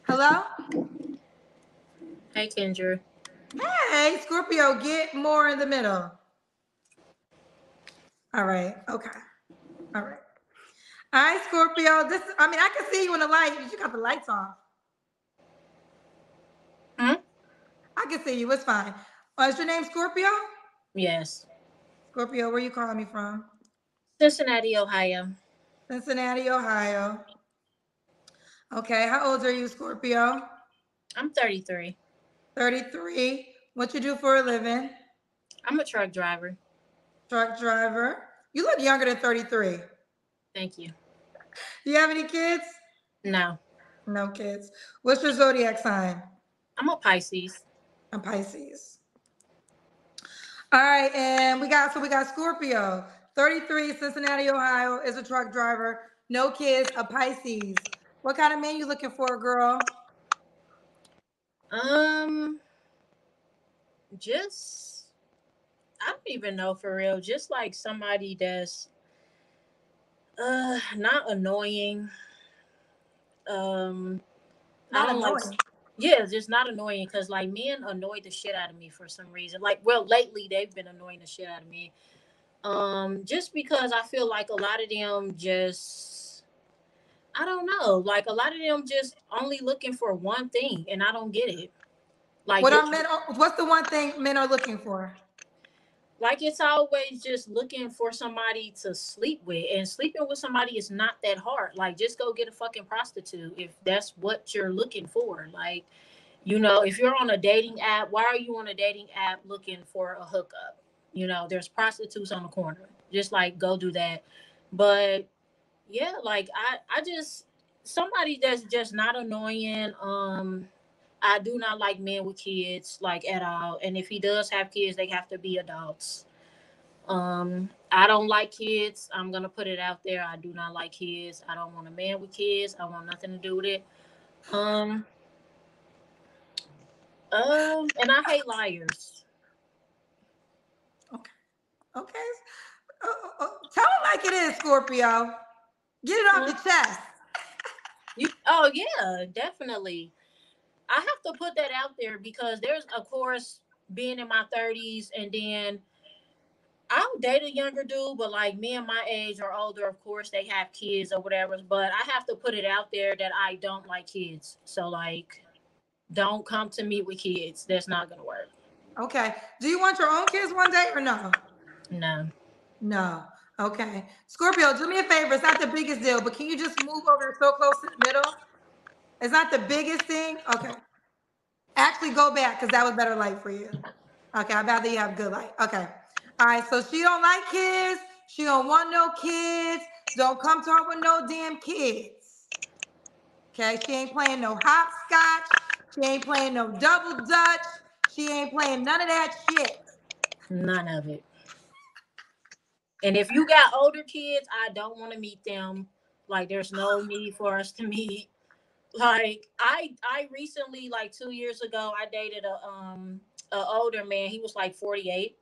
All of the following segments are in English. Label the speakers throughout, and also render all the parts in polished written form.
Speaker 1: Hello?
Speaker 2: Hey, Kendra.
Speaker 1: Hey, Scorpio, get more in the middle. All right. Okay. All right. All right, Scorpio. I can see you in the light, but you got the lights off.
Speaker 2: Hmm?
Speaker 1: I can see you. It's fine. Is your name Scorpio?
Speaker 2: Yes.
Speaker 1: Scorpio, where you calling me from?
Speaker 2: Cincinnati, Ohio.
Speaker 1: Cincinnati, Ohio. Okay. How old are you, Scorpio?
Speaker 2: I'm 33.
Speaker 1: 33. What you do for a living?
Speaker 2: I'm a truck driver.
Speaker 1: Truck driver. You look younger than 33.
Speaker 2: Thank you.
Speaker 1: Do you have any kids?
Speaker 2: No,
Speaker 1: No kids. What's your zodiac sign?
Speaker 2: I'm a Pisces.
Speaker 1: I'm Pisces. All right, and we got Scorpio, 33, Cincinnati, Ohio, is a truck driver, no kids, a Pisces. What kind of man you looking for, girl?
Speaker 2: Um, just I don't even know for real. Just like somebody that's not annoying. Um, I
Speaker 1: Not
Speaker 2: don't like.
Speaker 1: annoying.
Speaker 2: Yeah, just not annoying because like men annoy the shit out of me for some reason. Like, well, lately they've been annoying the shit out of me. Just because I feel like a lot of them just I don't know. Like a lot of them just only looking for one thing, and I don't get it. Like
Speaker 1: What
Speaker 2: they,
Speaker 1: are men? What's the one thing men are looking for?
Speaker 2: like it's always just looking for somebody to sleep with, and sleeping with somebody is not that hard. Like just go get a fucking prostitute if that's what you're looking for. Like if you're on a dating app, why are you on a dating app looking for a hookup? There's prostitutes on the corner. Just like go do that. But yeah, like I just somebody that's just not annoying. I do not like men with kids like at all. And if he does have kids, they have to be adults. I don't like kids. I'm gonna put it out there. I do not like kids. I don't want a man with kids. I want nothing to do with it. Um, and I hate liars.
Speaker 1: Okay. Okay. Tell it like it is, Scorpio. Get it off
Speaker 2: Huh?
Speaker 1: your chest.
Speaker 2: Oh yeah, definitely. I have to put that out there because there's, of course, being in my 30s, and then I'll date a younger dude, but like me and my age or older, of course, they have kids or whatever. But I have to put it out there that I don't like kids. So, like, don't come to me with kids. That's not going to work.
Speaker 1: Okay. Do you want your own kids one day or no?
Speaker 2: No.
Speaker 1: No. Okay. Scorpio, do me a favor. It's not the biggest deal, but can you just move over so close to the middle? It's not the biggest thing. Okay. Actually, go back because that was better light for you. Okay. I'd rather you have good light. Okay. All right. So she don't like kids. She don't want no kids. Don't come to her with no damn kids. Okay. She ain't playing no hopscotch. She ain't playing no double dutch. She ain't playing none of that shit.
Speaker 2: None of it. And if you got older kids, I don't want to meet them. Like, there's no need for us to meet. Like, I recently, like 2 years ago, I dated a older man. He was like 48.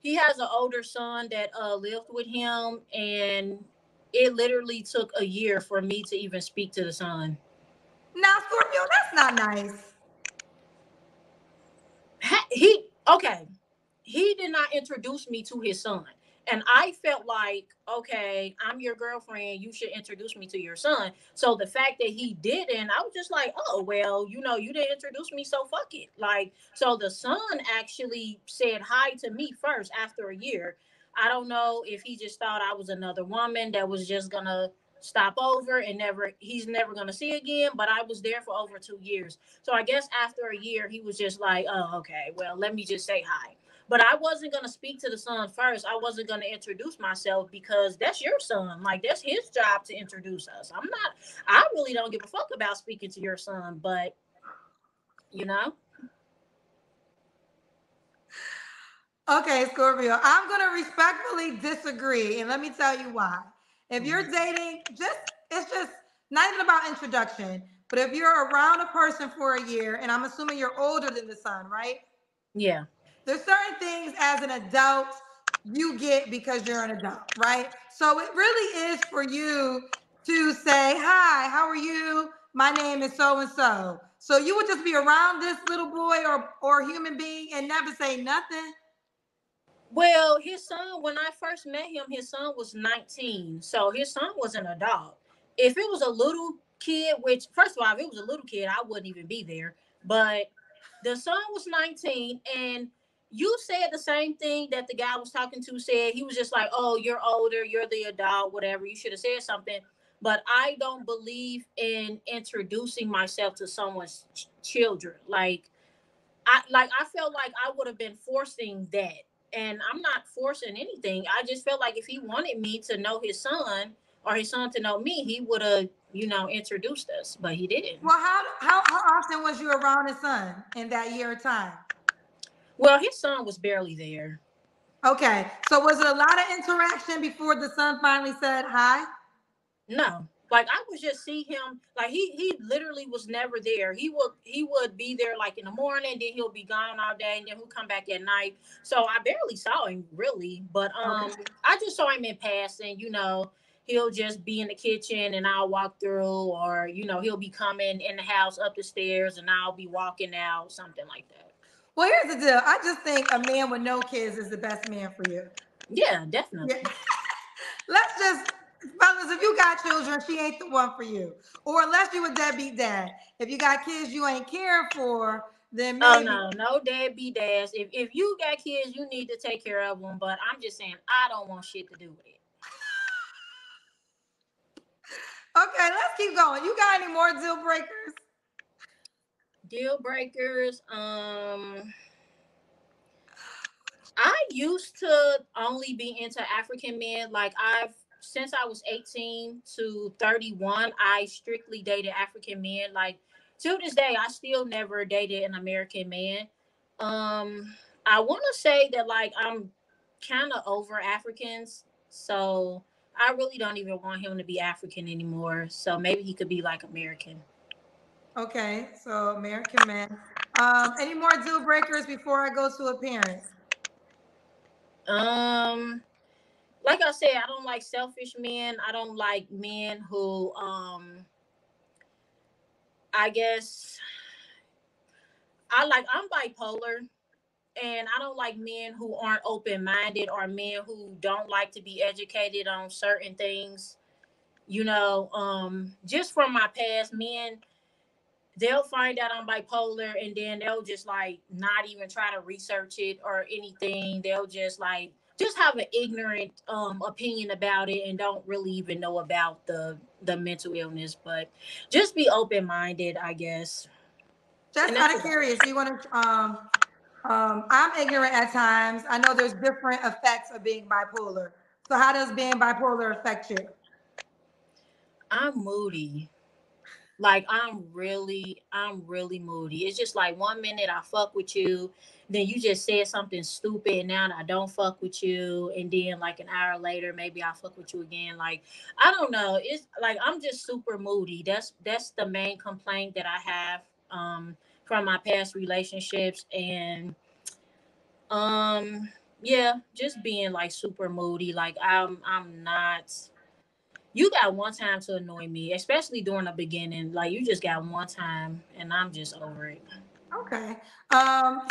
Speaker 2: He has an older son that lived with him, and it literally took a year for me to even speak to the son.
Speaker 1: Now, Scorpio, that's not nice.
Speaker 2: He okay, he did not introduce me to his son, and I felt like, okay, I'm your girlfriend, you should introduce me to your son. So the fact that he didn't, I was just like, oh well, you didn't introduce me, so fuck it. Like, so the son actually said hi to me first after a year. I don't know if he just thought I was another woman that was just gonna stop over and he's never gonna see again, but I was there for over 2 years. So I guess after a year he was just like, oh okay, well let me just say hi. But I wasn't gonna speak to the son first. I wasn't gonna introduce myself because that's your son. Like, that's his job to introduce us. I really don't give a fuck about speaking to your son, but you know,
Speaker 1: Okay, Scorpio, I'm going to respectfully disagree. And let me tell you why. If you're
Speaker 2: Mhm.
Speaker 1: dating, it's just not even about introduction, but if you're around a person for a year, and I'm assuming you're older than the son, right?
Speaker 2: Yeah.
Speaker 1: There's certain things as an adult you get because you're an adult, right? So it really is for you to say, hi, how are you? my name is so and so. So you would just be around this little boy or human being and never say nothing?
Speaker 2: Well, his son, when I first met him, his son was 19. So his son was an adult. If it was a little kid, which, first of all, if it was a little kid, I wouldn't even be there. But the son was 19, and you said the same thing that the guy was talking to said. He was just like, oh, you're older, you're the adult, whatever. You should have said something. But I don't believe in introducing myself to someone's children. I felt like I would have been forcing that. And I'm not forcing anything. I just felt like if he wanted me to know his son or his son to know me, he would have, introduced us, but he didn't.
Speaker 1: Well, how often was you around his son in that year of time?
Speaker 2: Well, his son was barely there.
Speaker 1: Okay. So was it a lot of interaction before the son finally said hi?
Speaker 2: No. Like I would just see him, like he literally was never there. He would be there like in the morning, then he'll be gone all day, and then he'll come back at night. So I barely saw him really, but
Speaker 1: Okay.
Speaker 2: I just saw him in passing. He'll just be in the kitchen and I'll walk through, or he'll be coming in the house up the stairs and I'll be walking out, something like that.
Speaker 1: Well, here's the deal. I just think a man with no kids is the best man for you.
Speaker 2: Yeah,
Speaker 1: Yeah.
Speaker 2: definitely.
Speaker 1: Let's just, fellas, if you got children, she ain't the one for you. Or unless you a deadbeat dad. If you got kids you ain't caring for, then
Speaker 2: Oh
Speaker 1: maybe.
Speaker 2: no deadbeat dads. If you got kids, you need to take care of them. But I'm just saying, I don't want shit to do with it.
Speaker 1: Okay, let's keep going. You got any more deal breakers?
Speaker 2: Deal breakers. I used to only be into African men. Like since I was 18 to 31, I strictly dated African men. Like to this day, I still never dated an American man. I want to say that like I'm kind of over Africans, so I really don't even want him to be African anymore. So maybe he could be like American.
Speaker 1: Okay, so American man. Any more deal breakers before I go to appearance?
Speaker 2: Um, like I said, I don't like selfish men. I don't like men who I guess I'm bipolar, and I don't like men who aren't open minded or men who don't like to be educated on certain things. Just from my past, men, they'll find out I'm bipolar and then they'll just like not even try to research it or anything. They'll just have an ignorant opinion about it and don't really even know about the mental illness. But just be open minded, I guess.
Speaker 1: Just
Speaker 2: And
Speaker 1: out
Speaker 2: that's
Speaker 1: of
Speaker 2: about
Speaker 1: curious, do you want to I'm ignorant at times. I know there's different effects of being bipolar. So how does being bipolar affect you?
Speaker 2: I'm moody. Like I'm really moody. It's just like 1 minute I fuck with you, then you just said something stupid, and now I don't fuck with you, and then like an hour later maybe I fuck with you again. Like I don't know. It's like I'm just super moody. That's the main complaint that I have from my past relationships, and yeah, just being like super moody. Like I'm not. You got one time to annoy me, especially during the beginning. Like you just got one time, and I'm just over it.
Speaker 1: Okay.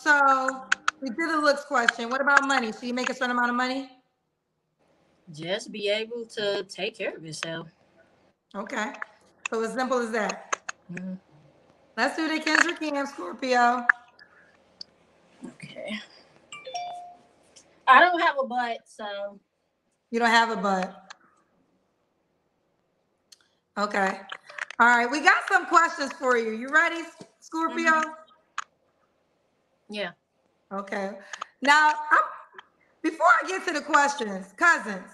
Speaker 1: So we did a looks question. What about money? So you make a certain amount of money?
Speaker 2: Just be able to take care of yourself.
Speaker 1: Okay. So as simple as that.
Speaker 2: Mhm.
Speaker 1: Let's do the Kendra Cam Scorpio.
Speaker 2: Okay. I don't have a butt, so
Speaker 1: You don't have a butt. Okay. All right. We got some questions for you. You ready, Scorpio?
Speaker 2: yeah.
Speaker 1: Okay. Now, before I get to the questions, cousins,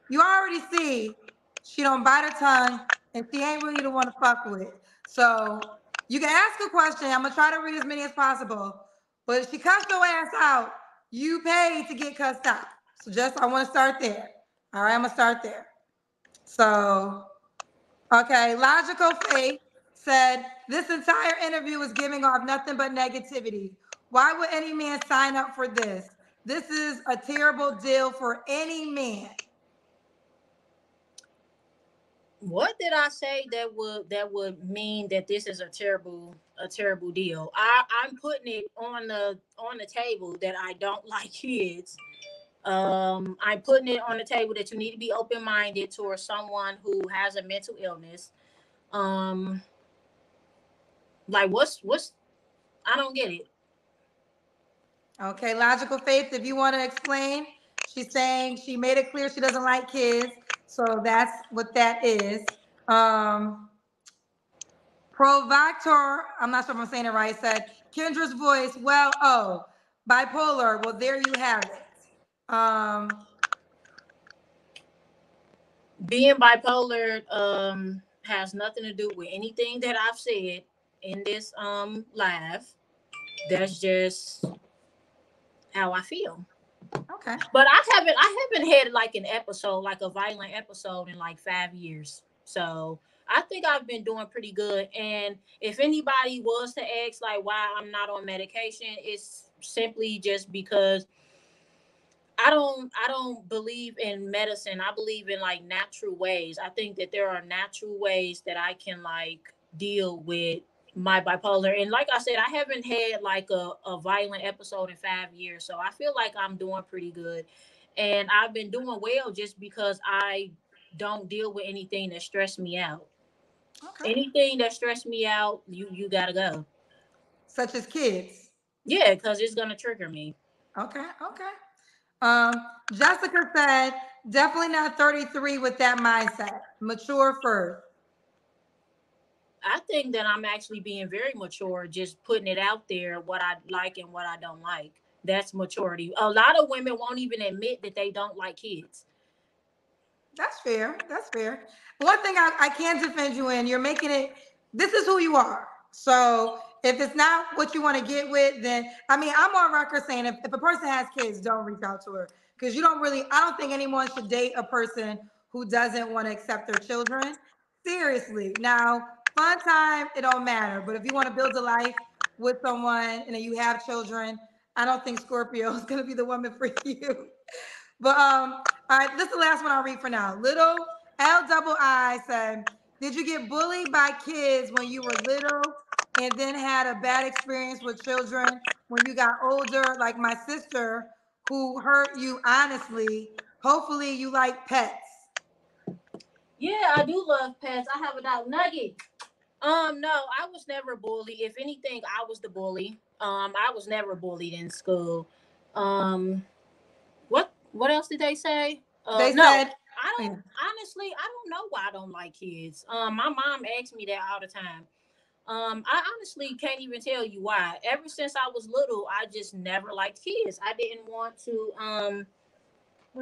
Speaker 1: you already see she don't bite her tongue and she ain't really the one to fuck with. So you can ask a question. I'm gonna try to read as many as possible. But if she cussed your ass out, you paid to get cussed out. So just I want to start there. All right, I'm gonna start there. So, okay, Logical Faith said this entire interview is giving off nothing but negativity. Why would any man sign up for this? This is a terrible deal for any man.
Speaker 2: What did I say that would mean that this is a terrible deal? I'm putting it on the table that I don't like kids. I'm putting it on the table that you need to be open minded towards someone who has a mental illness. Um, like what's I don't get it.
Speaker 1: Okay, logical faith. If you want to explain, she's saying she made it clear she doesn't like kids, so that's what that is. Um, Provocateur, I'm not sure if I'm saying it right, said Kendra's voice. Well, oh, bipolar. Well, there you have it.
Speaker 2: Being bipolar has nothing to do with anything that I've said in this live. That's just how I feel.
Speaker 1: Okay.
Speaker 2: But I haven't had like an episode, like a violent episode in like 5 years. So I think I've been doing pretty good. And if anybody was to ask like why I'm not on medication, it's simply just because I don't believe in medicine. I believe in like natural ways. I think that there are natural ways that I can like deal with my bipolar. And like I said, I haven't had like a violent episode in 5 years. So I feel like I'm doing pretty good. And I've been doing well just because I don't deal with anything that stressed me out.
Speaker 1: Okay.
Speaker 2: Anything that stressed me out, you gotta go.
Speaker 1: Such as kids.
Speaker 2: Yeah, because it's gonna trigger me.
Speaker 1: Okay. Okay. Jessica said, definitely not 33 with that mindset. Mature first.
Speaker 2: I think that I'm actually being very mature, just putting it out there what I like and what I don't like. That's maturity. A lot of women won't even admit that they don't like kids.
Speaker 1: That's fair. That's fair. One thing I can't defend you in, you're making it, this is who you are. So if it's not what you want to get with, then, I mean, I'm on record saying if a person has kids, don't reach out to her. Because you don't really, I don't think anyone should date a person who doesn't want to accept their children. Seriously. Now, fun time, it don't matter. But if you want to build a life with someone and then you have children, I don't think Scorpio is going to be the woman for you. But all right, this is the last one I'll read for now. Little L double I said, did you get bullied by kids when you were little and then had a bad experience with children when you got older, like my sister who hurt you honestly? Hopefully you like pets.
Speaker 2: Yeah, I do love pets. I have a dog Nugget. No, I was never bullied. If anything, I was the bully. I was never bullied in school. Um, what else did they say?
Speaker 1: They
Speaker 2: No,
Speaker 1: said,
Speaker 2: I
Speaker 1: yeah,
Speaker 2: don't. Honestly, I don't know why I don't like kids. My mom asks me that all the time. I honestly can't even tell you why. Ever since I was little, I just never liked kids. I didn't want to.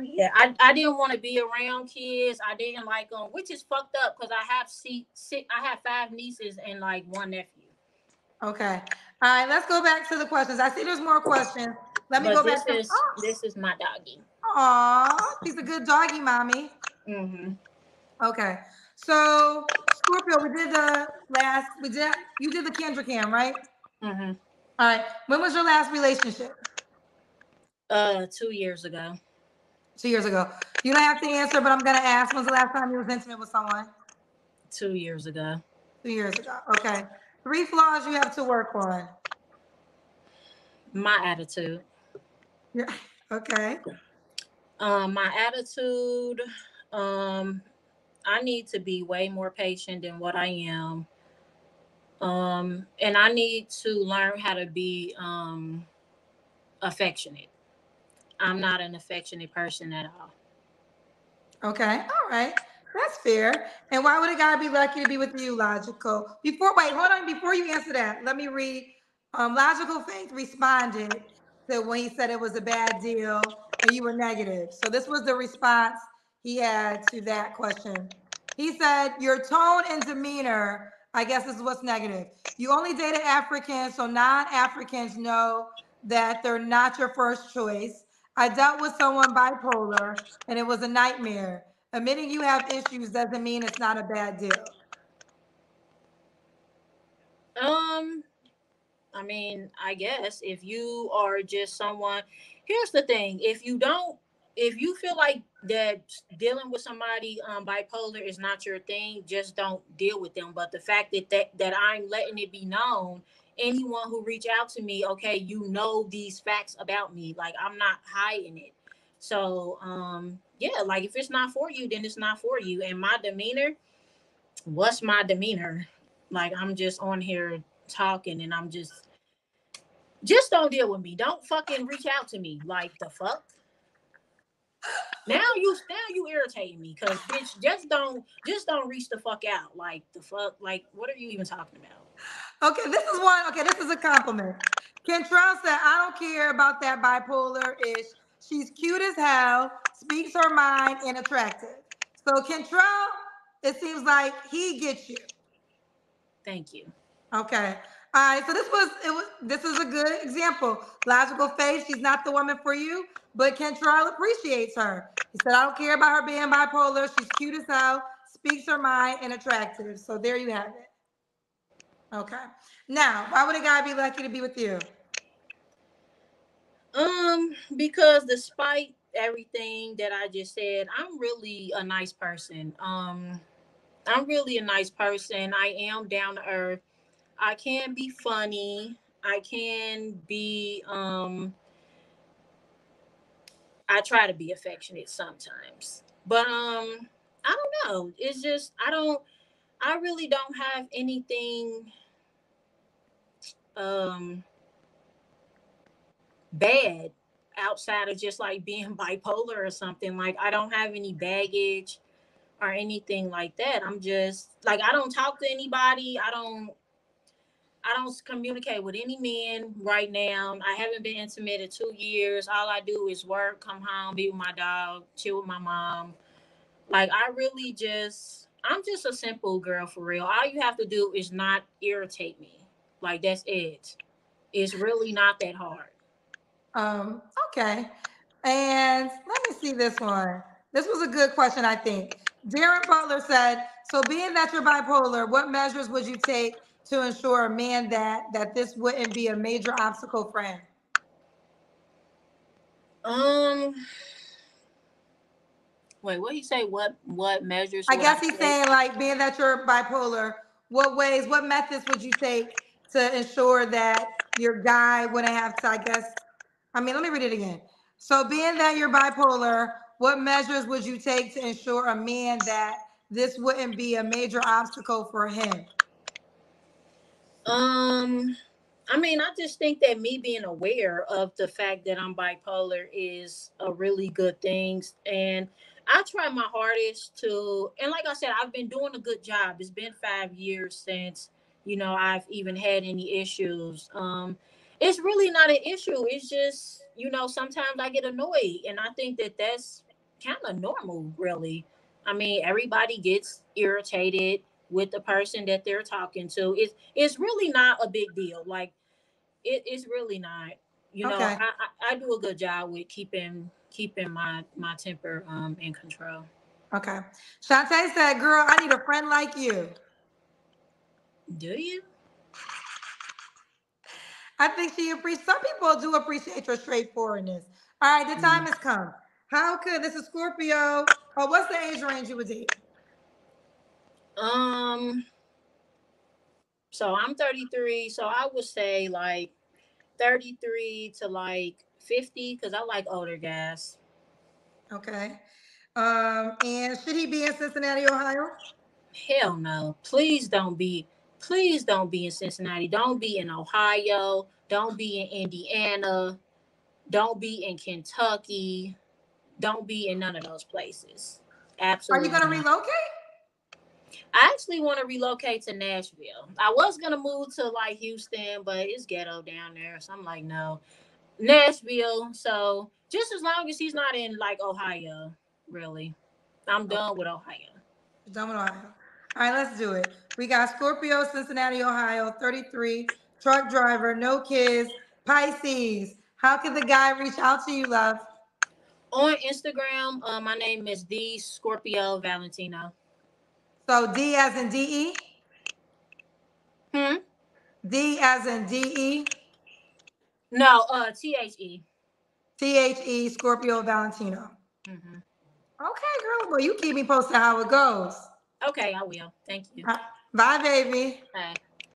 Speaker 2: Yeah, I didn't want to be around kids. I didn't like them, which is fucked up because I have five nieces and like one nephew.
Speaker 1: okay. All right, let's go back to the questions. I see there's more questions. Let me
Speaker 2: But
Speaker 1: go back to,
Speaker 2: this is my doggy.
Speaker 1: oh, she's a good doggy, mommy.
Speaker 2: Mm-hmm.
Speaker 1: Okay. So Scorpio, we did the last, you did the Kendra Cam, right?
Speaker 2: Mm-hmm.
Speaker 1: All right. When was your last relationship?
Speaker 2: 2 years ago.
Speaker 1: 2 years ago. You don't have to answer, but I'm gonna ask. When's the last time you was intimate with someone?
Speaker 2: 2 years ago.
Speaker 1: 2 years ago. Okay. Three flaws you have to work on.
Speaker 2: My attitude.
Speaker 1: Yeah. Okay.
Speaker 2: My attitude. Um, I need to be way more patient than what I am. And I need to learn how to be affectionate. I'm not an affectionate person at all.
Speaker 1: Okay. All right. That's fair. And why would a guy be lucky to be with you? Logical. Before, wait, hold on. Before you answer that, let me read. Logical Faith responded to when he said it was a bad deal and you were negative. So this was the response he had to that question. He said, your tone and demeanor, I guess this is what's negative. You only dated Africans, so non-Africans know that they're not your first choice. I dealt with someone bipolar and it was a nightmare. Admitting you have issues doesn't mean it's not a bad deal.
Speaker 2: Um, I mean, I guess if you are just someone, here's the thing: if you don't if you feel like that dealing with somebody bipolar is not your thing, just don't deal with them. But the fact that I'm letting it be known, anyone who reach out to me, okay, you know these facts about me, like I'm not hiding it. So yeah, like if it's not for you, then it's not for you. And my demeanor, what's my demeanor? Like I'm just on here talking, and I'm just don't deal with me. Don't fucking reach out to me. Like the fuck. Now you irritating me, because bitch, just don't reach the fuck out. Like the fuck, like what are you even talking about?
Speaker 1: Okay, this is one. Okay, this is a compliment. Kentrell said, I don't care about that bipolar ish. She's cute as hell, speaks her mind, and attractive. So Kentrell, it seems like he gets you.
Speaker 2: Thank you.
Speaker 1: Okay. All right. So this is a good example. Logical faith. She's not the woman for you, but Kentrell appreciates her. He said, I don't care about her being bipolar. She's cute as hell, speaks her mind, and attractive. So there you have it. Okay. Now, why would a guy be lucky to be with you?
Speaker 2: Because despite everything that I just said, I'm really a nice person. I'm really a nice person. I am down to earth. I can be funny. I can be I try to be affectionate sometimes. But I don't know. It's just I really don't have anything um bad outside of just like being bipolar or something. Like I don't have any baggage or anything like that. I'm just like I don't talk to anybody. I don't communicate with any men right now. I haven't been intimate in 2 years. All I do is work, come home, be with my dog, chill with my mom. Like I'm just a simple girl for real. All you have to do is not irritate me. Like that's it. It's really not that hard.
Speaker 1: Um, okay. And let me see this one. This was a good question, I think. Darren Butler said, so being that you're bipolar, what measures would you take to ensure a man that this wouldn't be a major obstacle for him?
Speaker 2: Um Wait, what he say? What measures
Speaker 1: I
Speaker 2: would I
Speaker 1: guess he's
Speaker 2: take?
Speaker 1: saying, like, being that you're bipolar, what methods would you take to ensure that your guy wouldn't have to, I guess, I mean, let me read it again. So, being that you're bipolar, what measures would you take to ensure a man that this wouldn't be a major obstacle for him?
Speaker 2: Um, I mean, I just think that me being aware of the fact that I'm bipolar is a really good thing. And I try my hardest to, and like I said, I've been doing a good job. It's been 5 years since, I've even had any issues. It's really not an issue. It's just, sometimes I get annoyed. And I think that that's kind of normal, really. I mean, everybody gets irritated with the person that they're talking to. It's really not a big deal. Like it's really not.
Speaker 1: Okay.
Speaker 2: I do a good job with keeping my temper in control.
Speaker 1: Okay. Shantae said, girl, I need a friend like you.
Speaker 2: Do you?
Speaker 1: I think she appreciates, some people do appreciate your straightforwardness. All right, the time
Speaker 2: Mm.
Speaker 1: has come. How could, this is Scorpio. Oh, what's the age range you would date?
Speaker 2: Um. So I'm 33. So I would say like 33 to like 50 because I like older guys.
Speaker 1: Okay. And should he be in Cincinnati, Ohio?
Speaker 2: Hell no. Please don't be in Cincinnati. Don't be in Ohio. Don't be in Indiana. Don't be in Kentucky. Don't be in none of those places.
Speaker 1: Are you
Speaker 2: Absolutely
Speaker 1: gonna
Speaker 2: not.
Speaker 1: relocate?
Speaker 2: I actually want to relocate to Nashville. I was gonna move to like Houston, but it's ghetto down there. So I'm like, no. Nashville. So just as long as he's not in like Ohio, really. I'm
Speaker 1: Okay,
Speaker 2: done with Ohio.
Speaker 1: done with Ohio. All right, let's do it. We got Scorpio, Cincinnati, Ohio, 33, truck driver, no kids, Pisces. How can the guy reach out to you, love?
Speaker 2: On Instagram, my name is the Scorpio Valentino.
Speaker 1: So D as in DE,
Speaker 2: Hmm.
Speaker 1: D as in DE,
Speaker 2: No, THE.
Speaker 1: THE, Scorpio Valentino.
Speaker 2: Mhm.
Speaker 1: Okay, girl. Well, you keep me posted how it goes.
Speaker 2: Okay, I will. Thank you.
Speaker 1: Bye, baby.
Speaker 2: Bye.